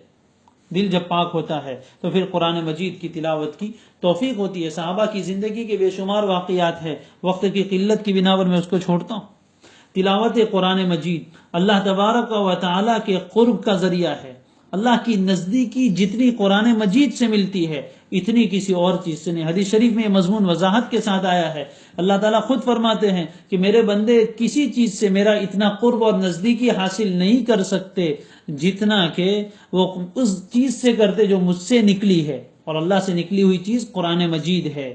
[SPEAKER 1] دل جب پاک ہوتا ہے تو پھر قرآن مجید کی تلاوت کی توفیق ہوتی ہے۔ صحابہ کی زندگی کے بے شمار واقعات ہیں، وقت کی قلت کی بنا پر میں اس کو چھوڑتا ہوں۔ تلاوت قرآن مجید اللہ تبارک و تعالیٰ کے قرب کا ذریعہ ہے۔ اللہ کی نزدیکی جتنی قرآن مجید سے ملتی ہے اتنی کسی اور چیز سے نہیں۔ حدیث شریف میں یہ مضمون وضاحت کے ساتھ آیا ہے، اللہ تعالیٰ خود فرماتے ہیں کہ میرے بندے کسی چیز سے میرا اتنا قرب اور نزدیکی حاصل نہیں کر سکتے جتنا کہ وہ اس چیز سے کرتے جو مجھ سے نکلی ہے، اور اللہ سے نکلی ہوئی چیز قرآن مجید ہے۔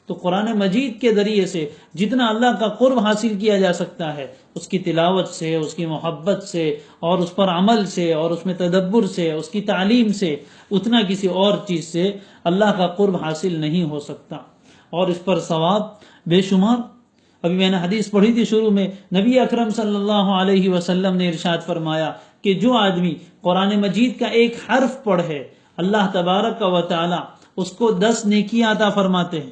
[SPEAKER 1] تو قرآن مجید کے ذریعے سے جتنا اللہ کا قرب حاصل کیا جا سکتا ہے، اس کی تلاوت سے، اس کی محبت سے، اور اس پر عمل سے، اور اس میں تدبر سے، اس کی تعلیم سے، اتنا کسی اور چیز سے اللہ کا قرب حاصل نہیں ہو سکتا۔ اور اس پر ثواب بے شمار۔ ابھی میں نے حدیث پڑھی تھی شروع میں، نبی اکرم صلی اللہ علیہ وسلم نے ارشاد فرمایا کہ جو آدمی قرآن مجید کا ایک حرف پڑھے اللہ تبارک و تعالی اس کو 10 نیکیاں عطا فرماتے ہیں۔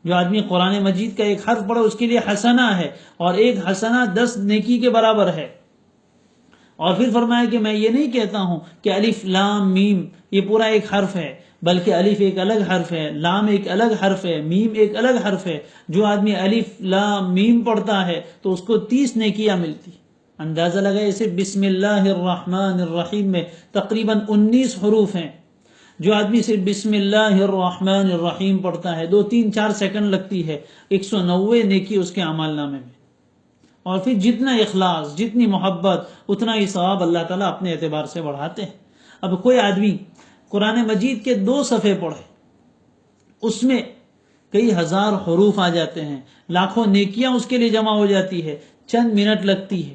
[SPEAKER 1] جو آدمی قرآن مجید کا ایک حرف پڑھے اس کے لیے حسنہ ہے، اور ایک حسنہ 10 نیکی کے برابر ہے۔ اور پھر فرمایا کہ میں یہ نہیں کہتا ہوں کہ الف لام میم یہ پورا ایک حرف ہے، بلکہ الف ایک الگ حرف ہے، لام ایک الگ حرف ہے، میم ایک الگ حرف ہے۔ جو آدمی الف لام میم پڑھتا ہے تو اس کو 30 نیکیاں ملتی۔ اندازہ لگائے اسے بسم اللہ الرحمن الرحیم میں تقریباً 19 حروف ہیں۔ جو آدمی صرف بسم اللہ الرحمن الرحیم پڑھتا ہے 2-3-4 سیکنڈ لگتی ہے، 190 نیکی اس کے اعمال نامے میں۔ اور پھر جتنا اخلاص، جتنی محبت، اتنا ہی ثواب اللہ تعالیٰ اپنے اعتبار سے بڑھاتے ہیں۔ اب کوئی آدمی قرآن مجید کے 2 صفحے پڑھے، اس میں کئی ہزار حروف آ جاتے ہیں، لاکھوں نیکیاں اس کے لیے جمع ہو جاتی ہے، چند منٹ لگتی ہے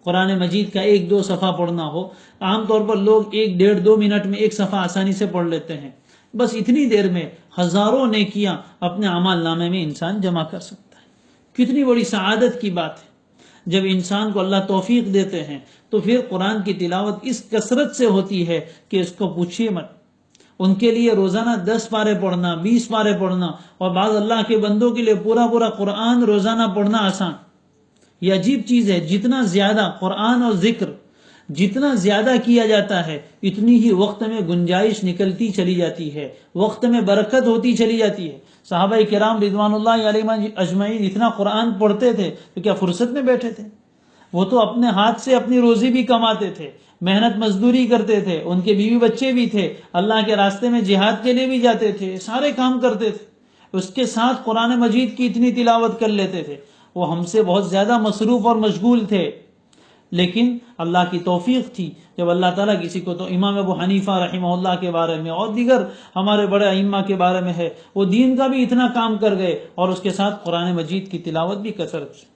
[SPEAKER 1] قرآن مجید کا 1-2 صفحہ پڑھنا ہو۔ عام طور پر لوگ 1-1.5-2 منٹ میں ایک صفحہ آسانی سے پڑھ لیتے ہیں، بس اتنی دیر میں ہزاروں نیکیاں اپنے اعمال نامے میں انسان جمع کر سکتا ہے۔ کتنی بڑی سعادت کی بات ہے جب انسان کو اللہ توفیق دیتے ہیں تو پھر قرآن کی تلاوت اس کثرت سے ہوتی ہے کہ اس کو پوچھیے مت۔ ان کے لیے روزانہ 10 پارے پڑھنا، 20 پارے پڑھنا، اور بعض اللہ کے بندوں کے لیے پورا قرآن روزانہ پڑھنا آسان۔ یہ عجیب چیز ہے، جتنا زیادہ قرآن اور ذکر جتنا زیادہ کیا جاتا ہے اتنی ہی وقت میں گنجائش نکلتی چلی جاتی ہے، وقت میں برکت ہوتی چلی جاتی ہے۔ صحابہ کرام رضوان اللہ علیہم اجمعین اتنا قرآن پڑھتے تھے تو کیا فرصت میں بیٹھے تھے؟ وہ تو اپنے ہاتھ سے اپنی روزی بھی کماتے تھے، محنت مزدوری کرتے تھے، ان کے بیوی بچے بھی تھے، اللہ کے راستے میں جہاد کے لیے بھی جاتے تھے، سارے کام کرتے تھے، اس کے ساتھ قرآن مجید کی اتنی تلاوت کر لیتے تھے۔ وہ ہم سے بہت زیادہ مصروف اور مشغول تھے، لیکن اللہ کی توفیق تھی جب اللہ تعالیٰ کسی کو، تو امام ابو حنیفہ رحمہ اللہ کے بارے میں اور دیگر ہمارے بڑے ائمہ کے بارے میں ہے، وہ دین کا بھی اتنا کام کر گئے اور اس کے ساتھ قرآن مجید کی تلاوت بھی کثرت سے۔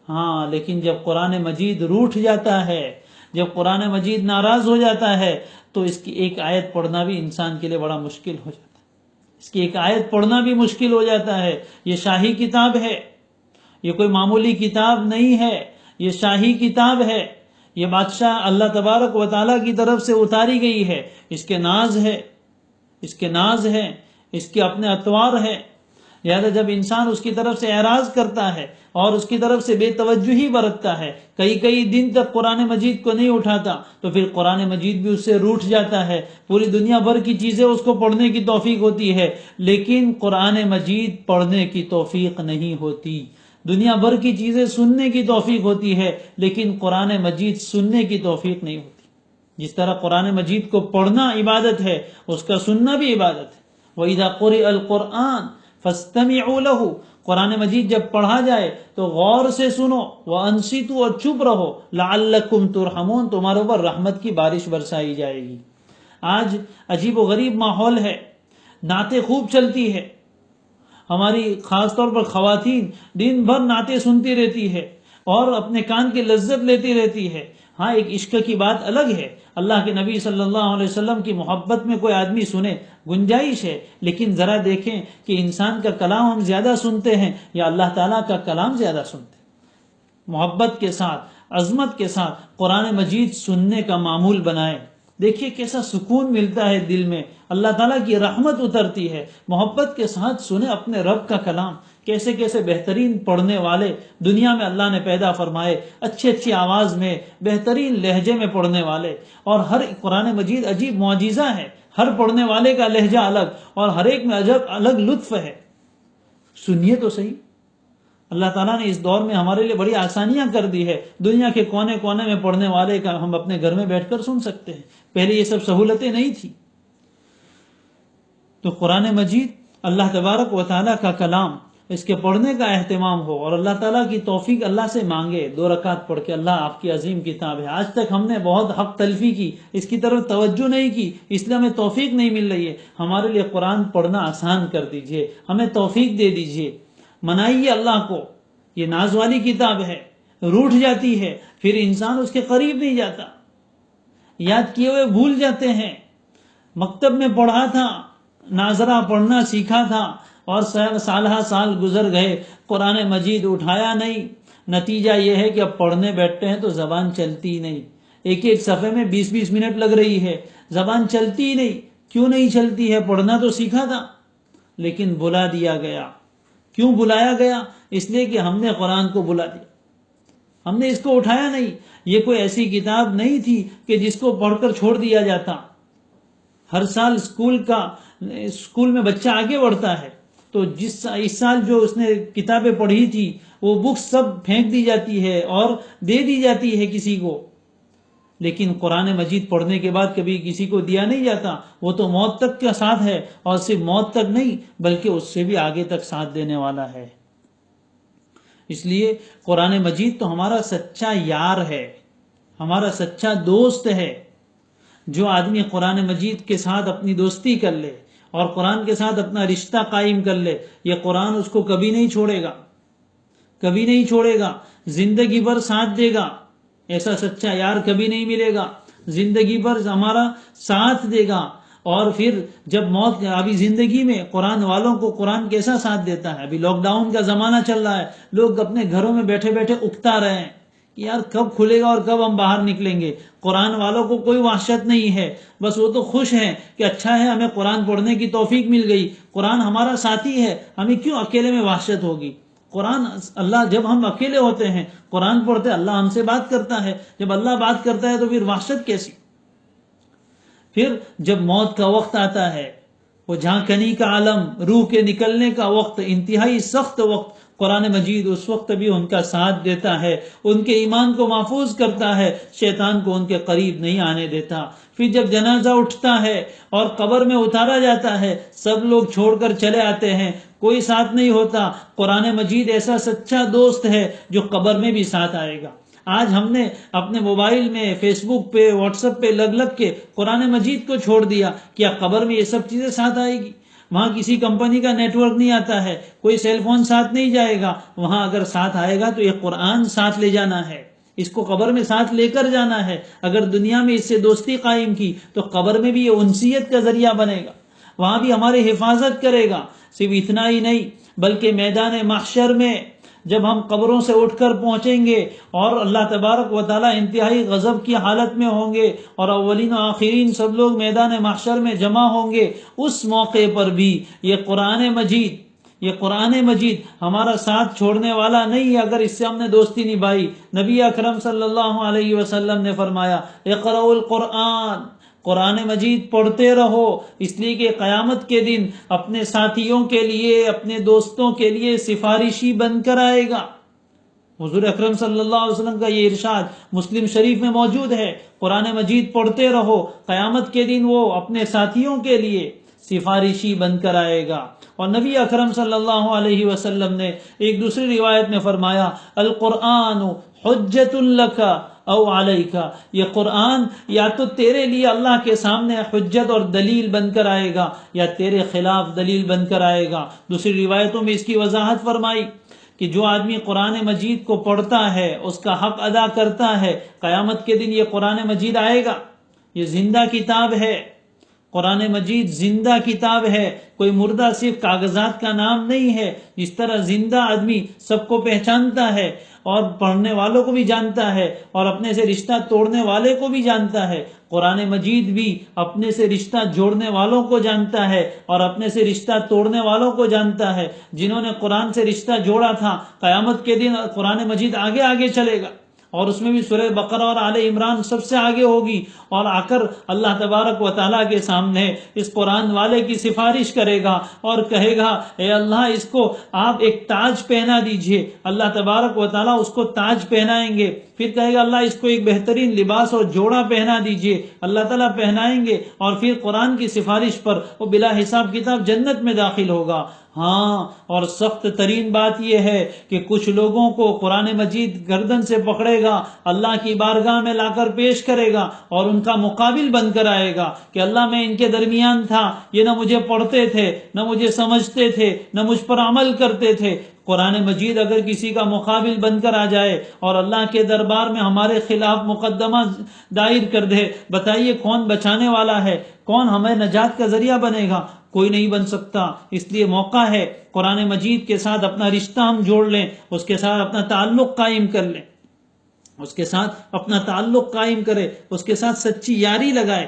[SPEAKER 1] ہاں، لیکن جب قرآن مجید روٹھ جاتا ہے، جب قرآن مجید ناراض ہو جاتا ہے تو اس کی ایک آیت پڑھنا بھی انسان کے لیے بڑا مشکل ہو جاتا ہے۔ اس کی ایک آیت پڑھنا بھی مشکل ہو جاتا ہے۔ یہ شاہی کتاب ہے، یہ کوئی معمولی کتاب نہیں ہے، یہ شاہی کتاب ہے، یہ بادشاہ اللہ تبارک و تعالیٰ کی طرف سے اتاری گئی ہے، اس کے ناز ہے، اس کے ناز ہے، اس کے اپنے اطوار ہے۔ لہذا جب انسان اس کی طرف سے اعراض کرتا ہے اور اس کی طرف سے بے توجہی برتتا ہے، کئی دن تک قرآن مجید کو نہیں اٹھاتا، تو پھر قرآن مجید بھی اس سے روٹھ جاتا ہے۔ پوری دنیا بھر کی چیزیں اس کو پڑھنے کی توفیق ہوتی ہے، لیکن قرآن مجید پڑھنے کی توفیق نہیں ہوتی۔ دنیا بھر کی چیزیں سننے کی توفیق ہوتی ہے، لیکن قرآن مجید سننے کی توفیق نہیں ہوتی۔ جس طرح قرآن مجید کو پڑھنا عبادت ہے، اس کا سننا بھی عبادت ہے۔ وَإِذَا قُرِئَ الْقُرْآنُ فَاسْتَمِعُوا لَهُ، قرآن مجید جب پڑھا جائے تو غور سے سنو، وَأَنصِتُوا، اور چپ رہو، لَعَلَّكُمْ تُرْحَمُونَ، تمہارے اوپر رحمت کی بارش برسائی جائے گی۔ آج عجیب و غریب ماحول ہے، نعتیں خوب چلتی ہے، ہماری خاص طور پر خواتین دن بھر نعتیں سنتی رہتی ہے اور اپنے کان کی لذت لیتی رہتی ہے۔ ہاں، ایک عشق کی بات الگ ہے، اللہ کے نبی صلی اللہ علیہ وسلم کی محبت میں کوئی آدمی سنے، گنجائش ہے، لیکن ذرا دیکھیں کہ انسان کا کلام ہم زیادہ سنتے ہیں یا اللہ تعالیٰ کا کلام زیادہ سنتے ہیں۔ محبت کے ساتھ، عظمت کے ساتھ قرآن مجید سننے کا معمول بنائیں۔ دیکھیے کیسا سکون ملتا ہے دل میں، اللہ تعالیٰ کی رحمت اترتی ہے۔ محبت کے ساتھ سنیں اپنے رب کا کلام۔ کیسے کیسے بہترین پڑھنے والے دنیا میں اللہ نے پیدا فرمائے، اچھی آواز میں، بہترین لہجے میں پڑھنے والے، اور ہر قرآن مجید عجیب معجزہ ہے، ہر پڑھنے والے کا لہجہ الگ اور ہر ایک میں عجب الگ لطف ہے۔ سنیے تو صحیح، اللہ تعالیٰ نے اس دور میں ہمارے لیے بڑی آسانیاں کر دی ہے، دنیا کے کونے کونے میں پڑھنے والے کا ہم اپنے گھر میں بیٹھ کر سن سکتے ہیں، پہلے یہ سب سہولتیں نہیں تھی۔ تو قرآن مجید اللہ تبارک و تعالیٰ کا کلام، اس کے پڑھنے کا اہتمام ہو اور اللہ تعالیٰ کی توفیق اللہ سے مانگے، 2 رکعت پڑھ کے، اللہ آپ کی عظیم کتاب ہے، آج تک ہم نے بہت حق تلفی کی، اس کی طرف توجہ نہیں کی، اس لیے ہمیں توفیق نہیں مل رہی ہے، ہمارے لیے قرآن پڑھنا آسان کر دیجئے، ہمیں توفیق دے دیجئے، منائیے اللہ کو۔ یہ ناز والی کتاب ہے، روٹھ جاتی ہے پھر انسان اس کے قریب نہیں جاتا، یاد کیے ہوئے بھول جاتے ہیں۔ مکتب میں پڑھا تھا، ناظرہ پڑھنا سیکھا تھا، اور سالہ سال گزر گئے، قرآن مجید اٹھایا نہیں، نتیجہ یہ ہے کہ اب پڑھنے بیٹھتے ہیں تو زبان چلتی ہی نہیں، ایک ایک صفحے میں 20-20 منٹ لگ رہی ہے، زبان چلتی ہی نہیں۔ کیوں نہیں چلتی ہے؟ پڑھنا تو سیکھا تھا لیکن بلا دیا گیا۔ کیوں بلایا گیا؟ اس لیے کہ ہم نے قرآن کو بلا دیا، ہم نے اس کو اٹھایا نہیں۔ یہ کوئی ایسی کتاب نہیں تھی کہ جس کو پڑھ کر چھوڑ دیا جاتا۔ ہر سال اسکول میں بچہ آگے بڑھتا ہے تو اس سال جو اس نے کتابیں پڑھی تھی وہ بکس سب پھینک دی جاتی ہے اور دے دی جاتی ہے کسی کو، لیکن قرآن مجید پڑھنے کے بعد کبھی کسی کو دیا نہیں جاتا، وہ تو موت تک کا ساتھ ہے، اور صرف موت تک نہیں بلکہ اس سے بھی آگے تک ساتھ دینے والا ہے۔ اس لیے قرآن مجید تو ہمارا سچا یار ہے، ہمارا سچا دوست ہے۔ جو آدمی قرآن مجید کے ساتھ اپنی دوستی کر لے اور قرآن کے ساتھ اپنا رشتہ قائم کر لے، یہ قرآن اس کو کبھی نہیں چھوڑے گا، کبھی نہیں چھوڑے گا، زندگی بھر ساتھ دے گا۔ ایسا سچا یار کبھی نہیں ملے گا، زندگی بھر ہمارا ساتھ دے گا۔ اور پھر جب موت، ابھی زندگی میں قرآن والوں کو قرآن کیسا ساتھ دیتا ہے؟ ابھی لاک ڈاؤن کا زمانہ چل رہا ہے، لوگ اپنے گھروں میں بیٹھے بیٹھے اکتا رہے ہیں کہ یار کب کھلے گا اور کب ہم باہر نکلیں گے۔ قرآن والوں کو کوئی وحشت نہیں ہے، بس وہ تو خوش ہیں کہ اچھا ہے ہمیں قرآن پڑھنے کی توفیق مل گئی، قرآن ہمارا ساتھی ہے، ہمیں کیوں اکیلے میں وحشت ہوگی؟ قرآن، اللہ جب ہم اکیلے ہوتے ہیں قرآن پڑھتے اللہ ہم سے بات کرتا ہے، جب اللہ بات کرتا ہے تو پھر وحشت کیسی؟ پھر جب موت کا وقت آتا ہے، وہ جھانکنی کا عالم، روح کے نکلنے کا وقت، انتہائی سخت وقت، قرآن مجید اس وقت بھی ان کا ساتھ دیتا ہے، ان کے ایمان کو محفوظ کرتا ہے، شیطان کو ان کے قریب نہیں آنے دیتا۔ پھر جب جنازہ اٹھتا ہے اور قبر میں اتارا جاتا ہے، سب لوگ چھوڑ کر چلے آتے ہیں، کوئی ساتھ نہیں ہوتا۔ قرآن مجید ایسا سچا دوست ہے جو قبر میں بھی ساتھ آئے گا۔ آج ہم نے اپنے موبائل میں، فیس بک پہ، واٹس ایپ پہ لگ لگ کے قرآن مجید کو چھوڑ دیا، کیا قبر میں یہ سب چیزیں ساتھ آئے گی؟ وہاں کسی کمپنی کا نیٹ ورک نہیں آتا ہے، کوئی سیل فون ساتھ نہیں جائے گا، وہاں اگر ساتھ آئے گا تو یہ قرآن ساتھ لے جانا ہے، اس کو قبر میں ساتھ لے کر جانا ہے۔ اگر دنیا میں اس سے دوستی قائم کی تو قبر میں بھی یہ انسیت کا ذریعہ بنے گا، وہاں بھی ہماری حفاظت کرے گا۔ صرف اتنا ہی نہیں بلکہ میدان محشر میں جب ہم قبروں سے اٹھ کر پہنچیں گے اور اللہ تبارک و تعالی انتہائی غضب کی حالت میں ہوں گے اور اولین و آخرین سب لوگ میدان محشر میں جمع ہوں گے، اس موقع پر بھی یہ قرآن مجید ہمارا ساتھ چھوڑنے والا نہیں ہے اگر اس سے ہم نے دوستی نبھائی۔ نبی اکرم صلی اللہ علیہ وسلم نے فرمایا اقرؤ القرآن، قرآن مجید پڑھتے رہو، اس لیے کہ قیامت کے دن اپنے ساتھیوں کے لیے، اپنے دوستوں کے لیے سفارشی بن کر آئے گا۔ حضور اکرم صلی اللہ علیہ وسلم کا یہ ارشاد مسلم شریف میں موجود ہے، قرآن مجید پڑھتے رہو، قیامت کے دن وہ اپنے ساتھیوں کے لیے سفارشی بن کر آئے گا۔ اور نبی اکرم صلی اللہ علیہ وسلم نے ایک دوسری روایت میں فرمایا القرآن حجت لک او علیک، یہ قرآن یا تو تیرے لیے اللہ کے سامنے حجت اور دلیل بن کر آئے گا یا تیرے خلاف دلیل بن کر آئے گا۔ دوسری روایتوں میں اس کی وضاحت فرمائی کہ جو آدمی قرآن مجید کو پڑھتا ہے، اس کا حق ادا کرتا ہے، قیامت کے دن یہ قرآن مجید آئے گا۔ یہ زندہ کتاب ہے، قرآن مجید زندہ کتاب ہے، کوئی مردہ صرف کاغذات کا نام نہیں ہے۔ جس طرح زندہ آدمی سب کو پہچانتا ہے اور پڑھنے والوں کو بھی جانتا ہے اور اپنے سے رشتہ توڑنے والے کو بھی جانتا ہے، قرآن مجید بھی اپنے سے رشتہ جوڑنے والوں کو جانتا ہے اور اپنے سے رشتہ توڑنے والوں کو جانتا ہے۔ جنہوں نے قرآن سے رشتہ جوڑا تھا، قیامت کے دن قرآن مجید آگے آگے چلے گا اور اس میں بھی سورہ بقرہ اور آل عمران سب سے آگے ہوگی، اور آ کر اللہ تبارک و تعالیٰ کے سامنے اس قرآن والے کی سفارش کرے گا اور کہے گا اے اللہ اس کو آپ ایک تاج پہنا دیجئے۔ اللہ تبارک و تعالیٰ اس کو تاج پہنائیں گے، پھر کہے گا اللہ اس کو ایک بہترین لباس اور جوڑا پہنا دیجئے، اللہ تعالیٰ پہنائیں گے، اور پھر قرآن کی سفارش پر وہ بلا حساب کتاب جنت میں داخل ہوگا۔ ہاں، اور سخت ترین بات یہ ہے کہ کچھ لوگوں کو قرآن مجید گردن سے پکڑے گا، اللہ کی بارگاہ میں لا کر پیش کرے گا اور ان کا مقابل بن کر آئے گا کہ اللہ میں ان کے درمیان تھا، یہ نہ مجھے پڑھتے تھے، نہ مجھے سمجھتے تھے، نہ مجھ پر عمل کرتے تھے۔ قرآن مجید اگر کسی کا مقابل بن کر آ جائے اور اللہ کے دربار میں ہمارے خلاف مقدمہ دائر کر دے، بتائیے کون بچانے والا ہے؟ کون ہمیں نجات کا ذریعہ بنے گا؟ کوئی نہیں بن سکتا. اس لیے موقع ہے قرآن مجید کے ساتھ اپنا رشتہ ہم جوڑ لیں، اس کے ساتھ اپنا تعلق قائم کر لیں، اس کے ساتھ اپنا تعلق قائم کرے، اس کے ساتھ سچی یاری لگائے.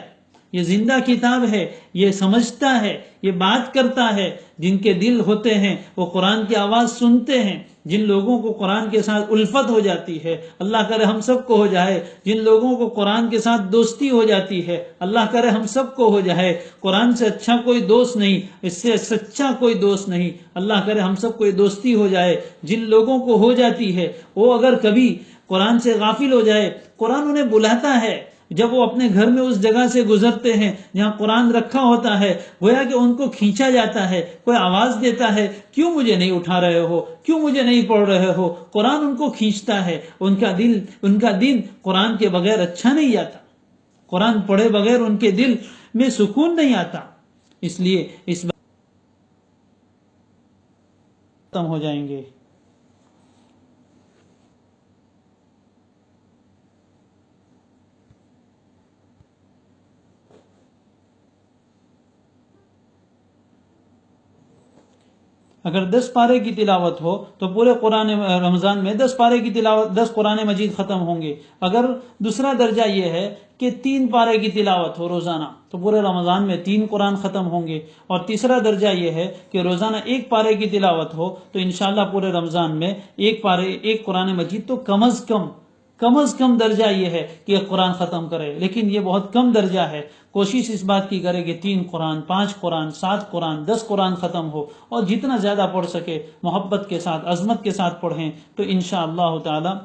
[SPEAKER 1] یہ زندہ کتاب ہے، یہ سمجھتا ہے، یہ بات کرتا ہے. جن کے دل ہوتے ہیں وہ قرآن کی آواز سنتے ہیں. جن لوگوں کو قرآن کے ساتھ الفت ہو جاتی ہے، اللہ کرے ہم سب کو ہو جائے. جن لوگوں کو قرآن کے ساتھ دوستی ہو جاتی ہے، اللہ کرے ہم سب کو ہو جائے. قرآن سے اچھا کوئی دوست نہیں، اس سے سچا کوئی دوست نہیں. اللہ کرے ہم سب کو دوستی ہو جائے. جن لوگوں کو ہو جاتی ہے وہ اگر کبھی قرآن سے غافل ہو جائے، قرآن انہیں بلاتا ہے. جب وہ اپنے گھر میں اس جگہ سے گزرتے ہیں جہاں قرآن رکھا ہوتا ہے، گویا کہ ان کو کھینچا جاتا ہے. کوئی آواز دیتا ہے، کیوں مجھے نہیں اٹھا رہے ہو، کیوں مجھے نہیں پڑھ رہے ہو. قرآن ان کو کھینچتا ہے. ان کا دل قرآن کے بغیر اچھا نہیں جاتا. قرآن پڑھے بغیر ان کے دل میں سکون نہیں آتا. اس لیے اس بات ختم ہو جائیں گے. اگر 10 پارے کی تلاوت ہو تو پورے قرآن رمضان میں 10 پارے کی تلاوت، 10 قرآن مجید ختم ہوں گے. اگر دوسرا درجہ یہ ہے کہ 3 پارے کی تلاوت ہو روزانہ تو پورے رمضان میں 3 قرآن ختم ہوں گے. اور تیسرا درجہ یہ ہے کہ روزانہ 1 پارے کی تلاوت ہو تو انشاءاللہ پورے رمضان میں 1 قرآن مجید تو کم از کم درجہ یہ ہے کہ ایک قرآن ختم کرے. لیکن یہ بہت کم درجہ ہے. کوشش اس بات کی کرے کہ 3 قرآن، 5 قرآن، 7 قرآن، 10 قرآن ختم ہو. اور جتنا زیادہ پڑھ سکے محبت کے ساتھ، عظمت کے ساتھ پڑھیں تو انشاءاللہ تعالی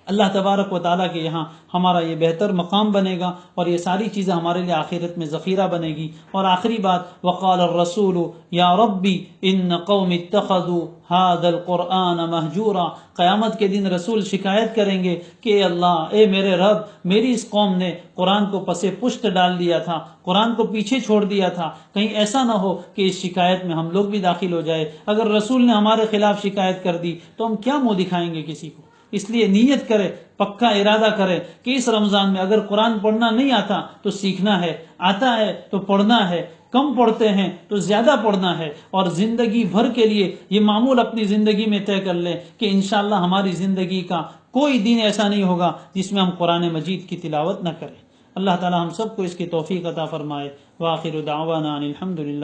[SPEAKER 1] اللہ تبارک و تعالیٰ کے یہاں ہمارا یہ بہتر مقام بنے گا اور یہ ساری چیزیں ہمارے لیے آخرت میں ذخیرہ بنے گی. اور آخری بات، وقال الرسول یا ربی ان قوم اتخذوا هذا القرآن مہجورا. قیامت کے دن رسول شکایت کریں گے کہ اے اللہ، اے میرے رب، میری اس قوم نے قرآن کو پس پشت ڈال دیا تھا، قرآن کو پیچھے چھوڑ دیا تھا. کہیں ایسا نہ ہو کہ اس شکایت میں ہم لوگ بھی داخل ہو جائے. اگر رسول نے ہمارے خلاف شکایت کر دی تو ہم کیا منہ دکھائیں گے کسی کو. اس لیے نیت کرے، پکا ارادہ کرے کہ اس رمضان میں اگر قرآن پڑھنا نہیں آتا تو سیکھنا ہے، آتا ہے تو پڑھنا ہے، کم پڑھتے ہیں تو زیادہ پڑھنا ہے. اور زندگی بھر کے لیے یہ معمول اپنی زندگی میں طے کر لیں کہ انشاءاللہ ہماری زندگی کا کوئی دن ایسا نہیں ہوگا جس میں ہم قرآن مجید کی تلاوت نہ کریں. اللہ تعالی ہم سب کو اس کی توفیق عطا فرمائے. وآخر دعوانا ان الحمدللہ.